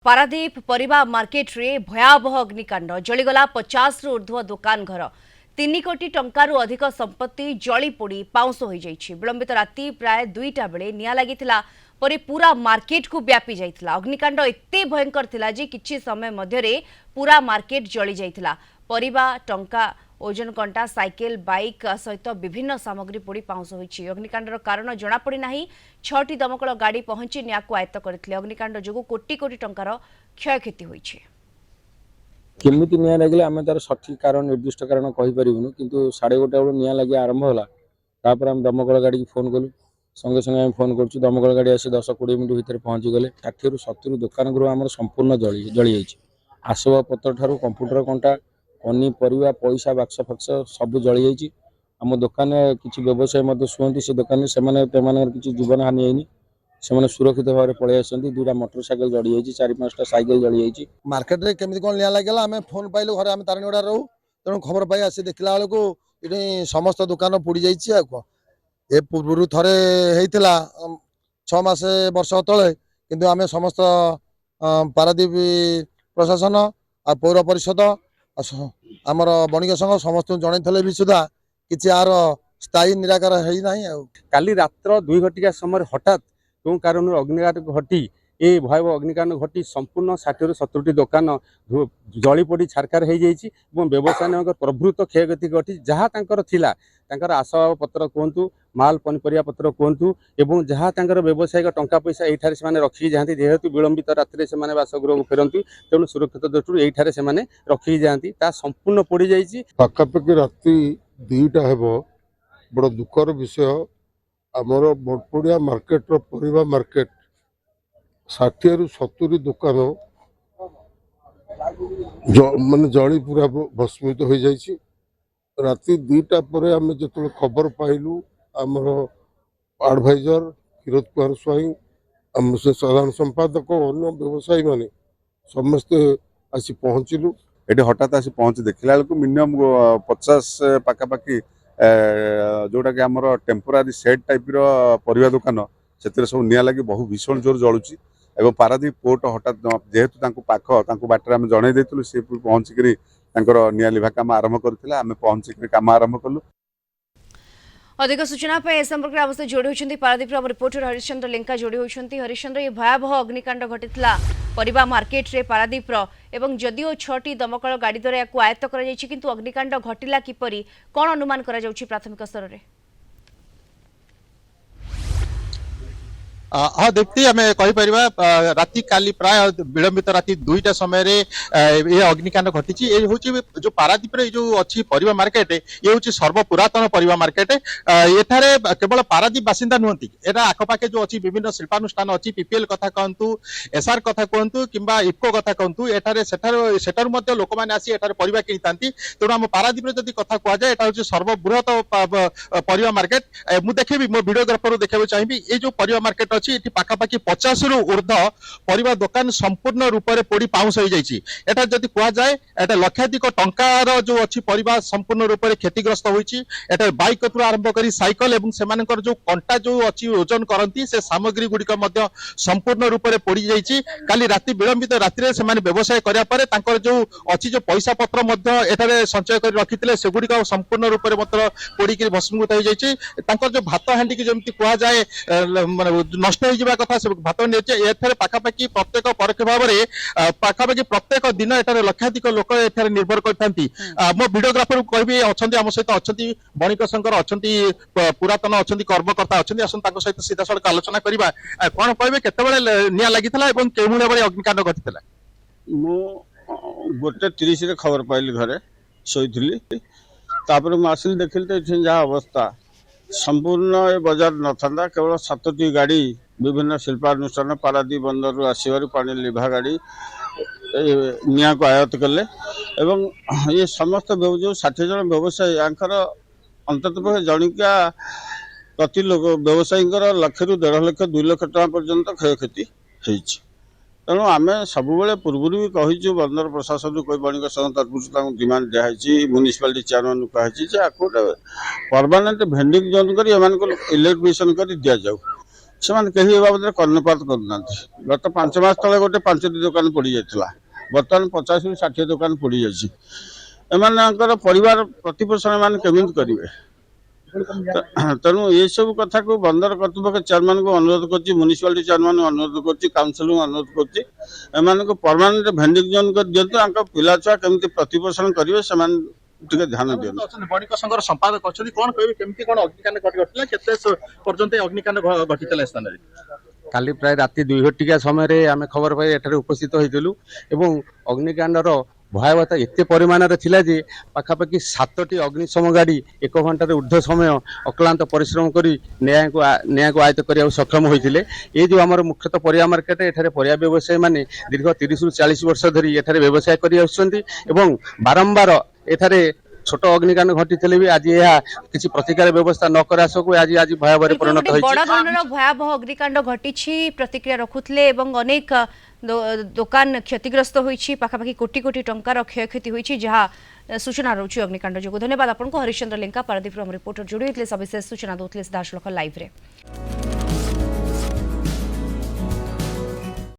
Paradip परिबा market रे भयावह अग्निकांड जलिगला 50 रु ऊर्ध्व दुकान घर 3 कोटी टंकारु अधिक संपत्ति जली पोड़ी पाउंस हो जाइछि। विलंबित राति प्राय 2टा बेले निया लागिथिला परे पूरा मार्केट को व्यापी जाइथिला। अग्निकांड एते भयंकर थिला जे किछि समय मध्यरे पूरा मार्केट जली जाइथिला। परिबा टंका ओजन कंटा साइकेल बाइक सहित विभिन्न सामग्री पोड़ी पाउंस होइछि। अग्निकांडर कारण जଣା पड़ी नाही। 6टी दमकल गाड़ी पहुंची नियाको आयत्त करथिले। अग्निकांड जोगु कोटी कोटी टंकार क्षयक्षति होइछि। केमिति निया लागले आमे तार सठिक कारण निर्दिष्ट कारण कहि परिबुनु, किंतु 1:30 बेले निया लागि आरंभ होला। तापर हम दमकल गाड़ी की फोन कलु, संगे संगे हम फोन करछु। दमकल गाड़ी आसी 10-20 मिनिट भितर पहुंची गले। 60 रु 70 दुकान गृह हमर संपूर्ण जली जाइछि। आसबाब पत्र ठारू कंप्यूटर कंटा पनी परिवा पैसा बाक्स फक्स सब जली जाइछि। हम दुकान किछि व्यवसाय मध्य सुहंती से दुकान से किछि जीवन हानि हैनी। से सुरक्षित भाव पलि आसती। 2टा मोटरसाइकेल जली जाइछि, 4-5टा साइकेल जली जाइछि। मार्केट रे केमिति कोन लिया लागला आमे फोन पाइलु घरे आमे तारनीगडा रहू, तेणु खबर पाई आसी देखला बेलू ये समस्त दुकान पोड़ी जाइछि। ए पूर्व थरे हेइतिला 6 मास वर्ष तले, किंतु आमे समस्त पारादीप प्रशासन आ पौर परिषद आमर बणिक संघ समस्त जणैथले भी सुधा किछि आर स्थायी निराकार हेइ नाही। काली रात्र 2 घटिका समय हठात क्यों कारण अग्निकांड घटी ये भयावह अग्निकांड घटी संपूर्ण 60 रु 70 दुकान जली पोड़ी छारकार हो जाइछि। व्यवसाय प्रभृत क्षयक्षति घटी जहाँ थिला तांकर आसबाब पत्र कहतु माल पनीपरिया पत्र कहतु एवं जहाँ व्यवसायिक टंका पैसा ये रखी जाती। जेहेतु विलंबित रात्रि से बासगृह को फेरती, तेणु सुरक्षित दृष्टि ये रखी जाती संपूर्ण पोड़ी जाइछि। पाखापाखि राति 2टा हेबो। बड़ दुखर विषय आमर मोटपड़िया मार्केट परिवा मार्केट 60 रु 70 दुकान माने जली पूरा भस्मित हो जाइछि। राति 2टा पर आम जो खबर पाइलु आमर एडवाइजर किरोत कुमार स्वाई आम से साधारण संपादक अन्य व्यवसायी माने समस्ते आसी पहुँचलु। ये हठात आसी पहुँच देखला बेलू मिनिमम 50 पाखापाखि जोटा कि आमर टेम्पोरारी सेट टाइप परिवा दुकान से सब निया लगी बहु भीषण जोर जलुची। एवं पारादीप कोर्ट हठात जेहेतु पाख बाटर आम जन देलु सी पहुँचिक निया लिभा काम आरंभ करथिला। आम पहुँचिक काम आरंभ कलु। अधिक सूचना ए संपर्क में आमसे जोड़ी होती पारादीप रिपोर्टर हरिश्चंद्र लेंका जोड़ी होती। हरिश्चंद्र ये भयावह अग्निकांड घटिता परिबा मार्केट रे पारादीप एवं जदिओ 6टी दमकल गाड़ी द्वारा या आयत्त किंतु अग्निकांड घटिला किपरि कौन अनुमान करा जाउछि प्राथमिक स्तर रे? हाँ दीप्ति आम कहीपर राति काली प्राय विलंबित राति 2टा समय ये अग्निकांड घटी। ये हूँ जो पारादीप जो अच्छी परिवा मार्केट ये हूँ सर्वपुरातन परिवा मार्केट। एठारे केवल पारादीप बासिंदा नुहति, एटा आखपाखे जो अच्छी विभिन्न शिल्पानुष्ठान अच्छी पीपीएल कथा कहतु, एसआर कथा कहतु किंबा इफको कथा कहतु, एठारे सेठारु मध्य लोक मैंने आसी एठारे परिवा किनितांती। तेणु आम पारादीप जदि कथा कहुए एटा हूँ सर्वबृहत परिवा मार्केट। मुझे देखेबी मो वीडियोग्राफर देखा चाहिए ये जो परिवा मार्केट अच्छी पाखापाखि 50 रु ऊर्ध्व परिवा दुकान संपूर्ण रूप से पोड़ी पाउंस हो जाइछि। एटा जदि कहा जाए एटा लक्षाधिक टंकार जो अच्छी परिवा संपूर्ण रूप से क्षतिग्रस्त होइछि। एटा बाइक रु आरंभ करी साइकल एवं सेमानकर जो कंटा जो अच्छी ओजन करती से सामग्री गुड़िक मध्य संपूर्ण रूप से पोड़ी जाइछि। काली राति विलंबित रात्रि से व्यवसाय करिया परे तांकर जो अच्छी जो पैसा पत्र मध्य एटारे संचय कर रखिथिले से गुड़िक संपूर्ण रूप से मात्र पोड़ी भस्मीभूत हो जाइछि। तांकर जो भात हांडी की जमती कहा जाए नष्ट हो कथा से भात एठारे पाखापाखि प्रत्येक परोक्ष भाव में पाखापाखि प्रत्येक दिन एठारे लक्षाधिक लोक एठारे निर्भर करथांती। मो वीडियोग्राफर कहबी अछंती आम सहित अछंती बणिक संघर अछंती पुरातन अछंती कर्मकर्ता अछंती आसन ताको सहित सीधा सड़क आलोचना करबा। कोन कहबे केतेबेले निया लागितला एवं केमुले बळे अग्निकांड घटितला? मो 1:30 रे खबर पाइली घरे सोइथिली। तापर मु आसिल देखिल त जहाँ अवस्था संपूर्ण बजार न था। केवल 7टी गाड़ी विभिन्न शिल्पानुष्ठान पारादीप बंदर आसवर पानी लिभा गाड़ी निया को आयत्त कले। एवं ये समस्त जो 60 जन व्यवसायी यांकर अंततः जणिका प्रति लोक व्यवसायी 1 रु 1.5 लाख 2 लाख टका पर्यंत क्षयक्षति होइछि। तेणु आम सब पूर्व भी कहीचु बंदर प्रशासन कोई बणिक संघ तरफ डिमांड दिखाई म्यूनिसिपालिटी चेयरमैन कही गोटे परमानेंट भेंडिंग जोन कर इलेक्ट्रिफिकेशन कर दि जाऊ। ସେମାନେ କେହି ଏ ବାବଦରେ କର୍ଣ୍ଣପାତ କରୁନାହାନ୍ତି। ଗତ 5 ମାସ ତଳେ ଗୋଟେ 5ଟି ଦୋକାନ ପୋଡ଼ି ଯାଇଥିଲା, ବର୍ତ୍ତମାନ 50ରୁ 60 ଦୋକାନ ପୋଡ଼ି ଯାଇଛି। ଏମାନଙ୍କର ପରିବାର ପ୍ରତିପୋଷଣ ଏମାନେ କେମିତି କରିବେ? ତେଣୁ ଏସବୁ କଥାକୁ ବନ୍ଦର କର୍ତ୍ତୃପକ୍ଷ ଚେୟାରମ୍ୟାନଙ୍କୁ ଅନୁରୋଧ କରୁଛି, ମ୍ୟୁନିସିପାଲିଟି ଚେୟାରମ୍ୟାନଙ୍କୁ ଅନୁରୋଧ କରୁଛି, କାଉନସିଲଙ୍କୁ ଅନୁରୋଧ କରୁଛି, ଏମାନଙ୍କୁ ପରମାନେଣ୍ଟ ଭେଣ୍ଡିଂ ଜୋନ୍ କରି ଦିଅନ୍ତୁ। ତାଙ୍କ ପିଲା ଛୁଆ କେମିତି ପ୍ରତିପୋଷଣ କରିବେ ସେମାନେ ଟିକେ ଧ୍ୟାନ ଦିଅନ୍ତୁ। ବଣିକ ସଂଘର ସମ୍ପାଦକ ଅଛନ୍ତି, କଣ କହିବେ କେମିତି କଣ ଅଗ୍ନିକାଣ୍ଡ ଘଟିଥିଲା, କେତେ ପର୍ଯ୍ୟନ୍ତ ଏ ଅଗ୍ନିକାଣ୍ଡ ଘଟିଥିଲା ଏ ସ୍ଥାନରେ? କାଲି ପ୍ରାୟ ରାତି 2 ଘଟିକା ସମୟରେ ଆମେ ଖବର ପାଇ ଏଠାରେ ଉପସ୍ଥିତ ହୋଇଥିଲୁ ଏବଂ ଅଗ୍ନିକାଣ୍ଡର ଭୟାବହତା ଏତେ ପରିମାଣରେ ଥିଲା ଯେ ପାଖାପାଖି 7ଟି ଅଗ୍ନିଶମ ଗାଡ଼ି 1 ଘଣ୍ଟାରେ ଉର୍ଦ୍ଧ୍ୱ ସମୟ ଅକ୍ଲାନ୍ତ ପରିଶ୍ରମ କରି ନିଆଁକୁ ଆୟତ୍ତ କରିବାକୁ ସକ୍ଷମ ହୋଇଥିଲେ। ଏ ଯେଉଁ ଆମର ମୁଖ୍ୟତଃ ପରିବା ମାର୍କେଟ, ଏଠାରେ ପରିବା ବ୍ୟବସାୟୀମାନେ ଦୀର୍ଘ 30ରୁ 40 ବର୍ଷ ଧରି ଏଠାରେ ବ୍ୟବସାୟ କରି ଆସୁଛନ୍ତି ଏବଂ ବାରମ୍ବାର ଏଠାରେ ଛୋଟ ଅଗ୍ନିକାଣ୍ଡ ଘଟିଥିଲେ ବି ଆଜି ଏହା କିଛି ପ୍ରତିକାର ବ୍ୟବସ୍ଥା ନ କରିବା ସତ୍ତ୍ୱେ ଆଜି ଭୟାବହରେ ପରିଣତ ବଡ଼ ହୋଇଛି। ଧରଣର ଭୟାବହ ଅଗ୍ନିକାଣ୍ଡ ଘଟିଛି, ପ୍ରତିକ୍ରିୟା ରଖୁଥିଲେ ଏବଂ ଅନେକ ଦୋକାନ କ୍ଷତିଗ୍ରସ୍ତ ହୋଇଛି, ପାଖାପାଖି କୋଟି କୋଟି ଟଙ୍କାର କ୍ଷୟକ୍ଷତି ହୋଇଛି ଯାହା ସୂଚନା ରହୁଛି ଅଗ୍ନିକାଣ୍ଡ ଯୋଗୁଁ। ଧନ୍ୟବାଦ ଆପଣଙ୍କୁ। ହରିଶ୍ଚନ୍ଦ୍ର ଲେଙ୍କା ପାରାଦୀପରୁ ଆମ ରିପୋର୍ଟର ଯୋଡ଼ି ହୋଇଥିଲେ, ସବିଶେଷ ସୂଚନା ଦେଉଥିଲେ ସିଧାସଳଖ ଲାଇଭ୍ରେ।